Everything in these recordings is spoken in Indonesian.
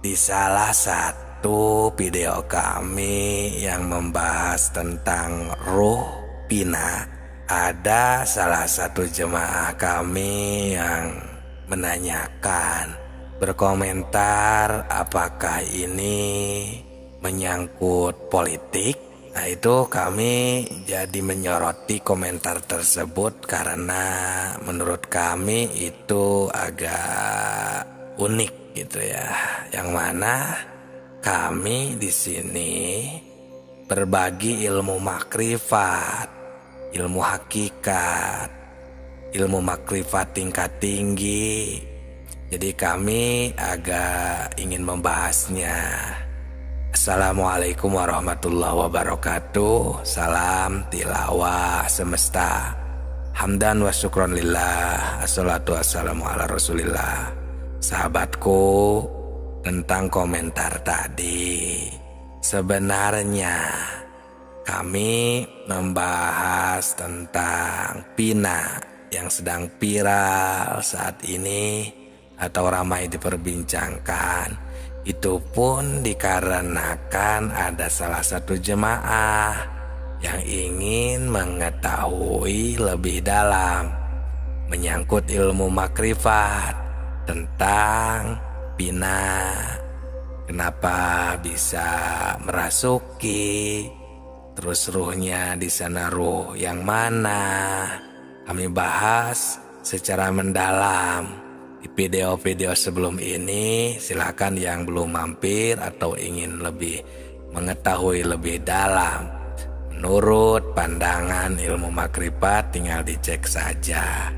di salah satu video kami yang membahas tentang ruh Pina, ada salah satu jemaah kami yang menanyakan, berkomentar apakah ini menyangkut politik. Nah, itu kami jadi menyoroti komentar tersebut karena menurut kami itu agak unik gitu ya. Yang mana kami di sini berbagi ilmu makrifat, ilmu hakikat, ilmu makrifat tingkat tinggi. Jadi kami agak ingin membahasnya. Assalamualaikum warahmatullahi wabarakatuh. Salam tilawah semesta. Hamdan wa syukron lillah. Assalatu wassalamu ala rasulillah. Sahabatku, tentang komentar tadi, sebenarnya kami membahas tentang Pina yang sedang viral saat ini atau ramai diperbincangkan. Itu pun dikarenakan ada salah satu jemaah yang ingin mengetahui lebih dalam menyangkut ilmu makrifat tentang Pina. Kenapa bisa merasuki, terus ruhnya di sana ruh yang mana? Kami bahas secara mendalam di video-video sebelum ini. Silakan yang belum mampir atau ingin lebih mengetahui lebih dalam menurut pandangan ilmu makrifat, tinggal dicek saja.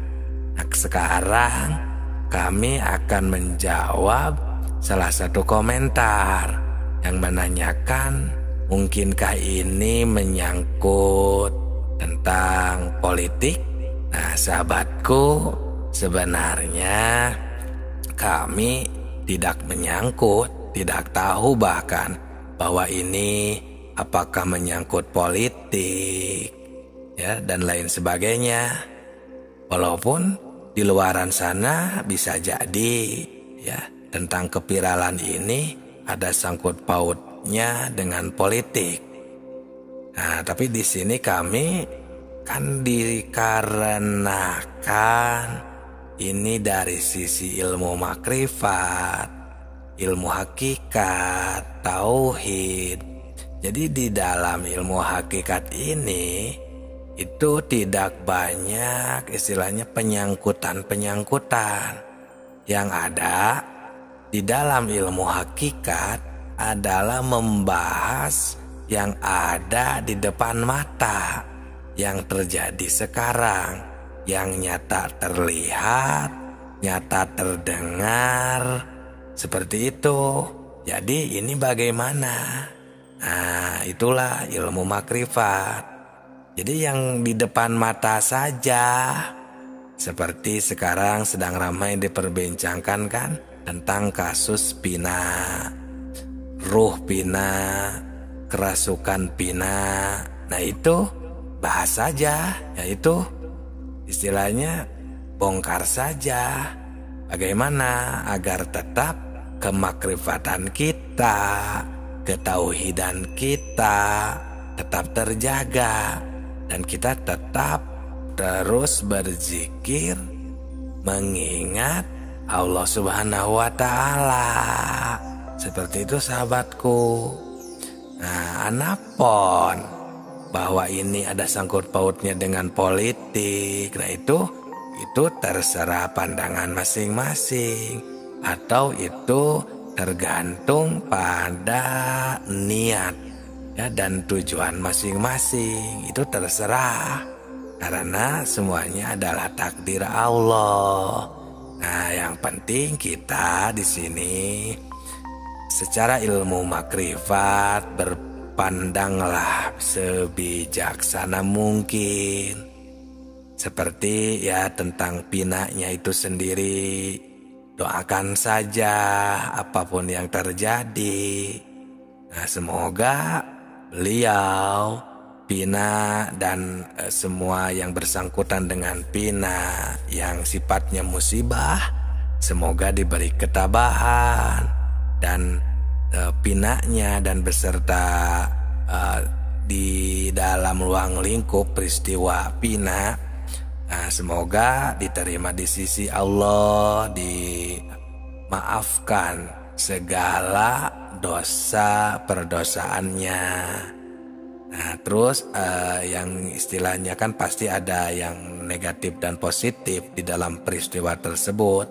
Nah, sekarang kami akan menjawab salah satu komentar yang menanyakan, mungkinkah ini menyangkut tentang politik? Nah, sahabatku, sebenarnya kami tidak menyangkut, tidak tahu bahkan bahwa ini apakah menyangkut politik ya dan lain sebagainya. Walaupun di luaran sana bisa jadi ya tentang keviralan ini ada sangkut pautnya dengan politik. Nah, tapi di sini kami kan dikarenakan ini dari sisi ilmu makrifat, ilmu hakikat, tauhid. Jadi di dalam ilmu hakikat ini itu tidak banyak istilahnya penyangkutan-penyangkutan. Yang ada di dalam ilmu hakikat adalah membahas yang ada di depan mata, yang terjadi sekarang, yang nyata terlihat, nyata terdengar, seperti itu. Jadi ini bagaimana? Nah, itulah ilmu makrifat. Jadi yang di depan mata saja, seperti sekarang sedang ramai diperbincangkan kan tentang kasus Pina, ruh Pina, kerasukan Pina. Nah, itu bahas saja, yaitu istilahnya bongkar saja bagaimana agar tetap kemakrifatan kita, ketauhidan kita tetap terjaga dan kita tetap terus berzikir mengingat Allah Subhanahu wa Ta'ala. Seperti itu sahabatku. Nah, anapun bahwa ini ada sangkut pautnya dengan politik, nah itu terserah pandangan masing-masing, atau itu tergantung pada niat ya dan tujuan masing-masing. Itu terserah karena semuanya adalah takdir Allah. Nah, yang penting kita di sini secara ilmu makrifat berpandanglah sebijaksana mungkin. Seperti ya tentang Pinanya itu sendiri, doakan saja apapun yang terjadi. Nah, semoga beliau, Pina dan semua yang bersangkutan dengan Pina yang sifatnya musibah, semoga diberi ketabahan, dan pinanya dan beserta di dalam ruang lingkup peristiwa pina. Nah, semoga diterima di sisi Allah, dimaafkan segala dosa perdosaannya. Nah, terus yang istilahnya kan pasti ada yang negatif dan positif di dalam peristiwa tersebut.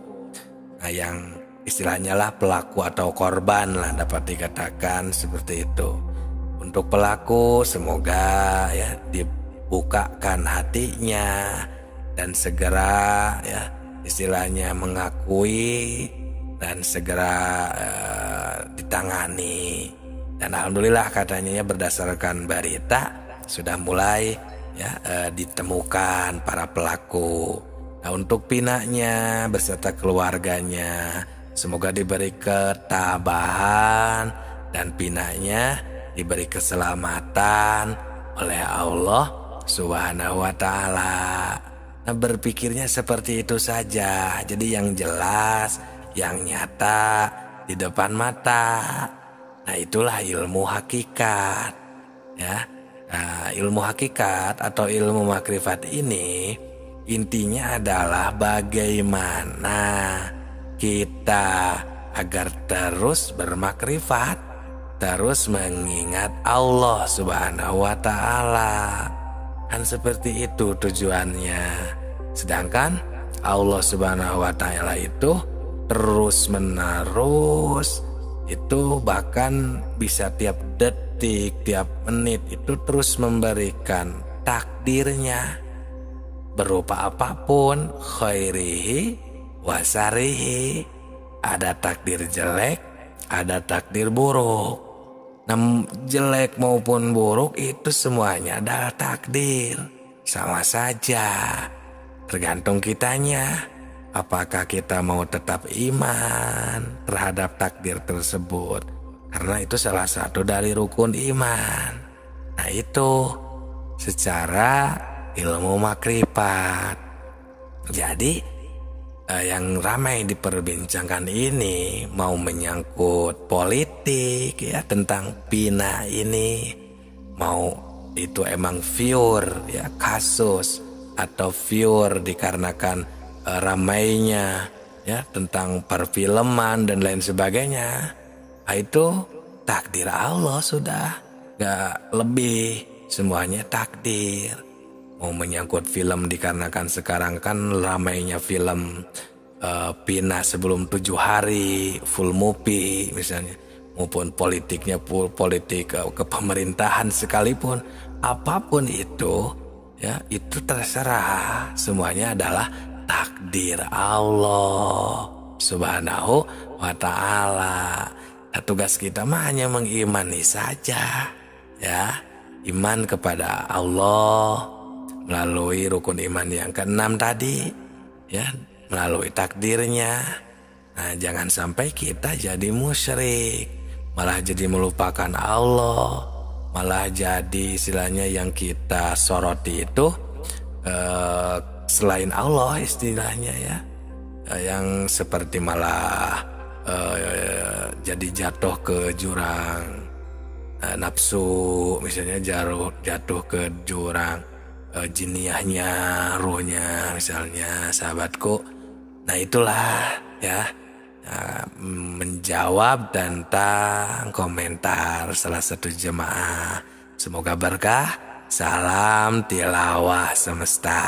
Nah, yang istilahnya lah pelaku atau korban lah dapat dikatakan seperti itu. Untuk pelaku semoga ya dibukakan hatinya dan segera ya istilahnya mengakui dan segera ditangani. Dan alhamdulillah katanya berdasarkan berita sudah mulai ya ditemukan para pelaku. Nah, untuk pinanya beserta keluarganya semoga diberi ketabahan dan pinanya diberi keselamatan oleh Allah Subhanahu wa Ta'ala. Nah, berpikirnya seperti itu saja. Jadi yang jelas, yang nyata di depan mata. Nah, itulah ilmu hakikat. Ya, nah, ilmu hakikat atau ilmu makrifat ini intinya adalah bagaimana kita agar terus bermakrifat, terus mengingat Allah Subhanahu wa Ta'ala. Kan seperti itu tujuannya. Sedangkan Allah Subhanahu wa Ta'ala itu terus menerus, itu bahkan bisa tiap detik, tiap menit itu terus memberikan takdirnya berupa apapun, khairihi wasarihi. Ada takdir jelek, ada takdir buruk. Nah, jelek maupun buruk itu semuanya adalah takdir. Sama saja. Tergantung kitanya. Apakah kita mau tetap iman terhadap takdir tersebut. Karena itu salah satu dari rukun iman. Nah, itu secara ilmu makrifat. Jadi yang ramai diperbincangkan ini mau menyangkut politik ya, tentang pina ini, mau itu emang pure ya kasus atau pure dikarenakan ramainya ya tentang perfilman dan lain sebagainya. Nah, itu takdir Allah sudah, gak lebih, semuanya takdir. Mau menyangkut film dikarenakan sekarang kan ramainya film Pina sebelum 7 hari, full movie misalnya, maupun politiknya politik kepemerintahan sekalipun, apapun itu ya itu terserah, semuanya adalah takdir Allah Subhanahu wa Ta'ala. Nah, tugas kita mah hanya mengimani saja ya, iman kepada Allah melalui rukun iman yang ke-6 tadi ya, melalui takdirnya. Nah, jangan sampai kita jadi musyrik, malah jadi melupakan Allah, malah jadi istilahnya yang kita soroti itu selain Allah istilahnya ya, yang seperti malah jadi jatuh ke jurang nafsu misalnya, jatuh ke jurang jiniahnya, ruhnya misalnya sahabatku. Nah, itulah ya menjawab tentang komentar salah satu jemaah. Semoga berkah. Salam tilawah semesta.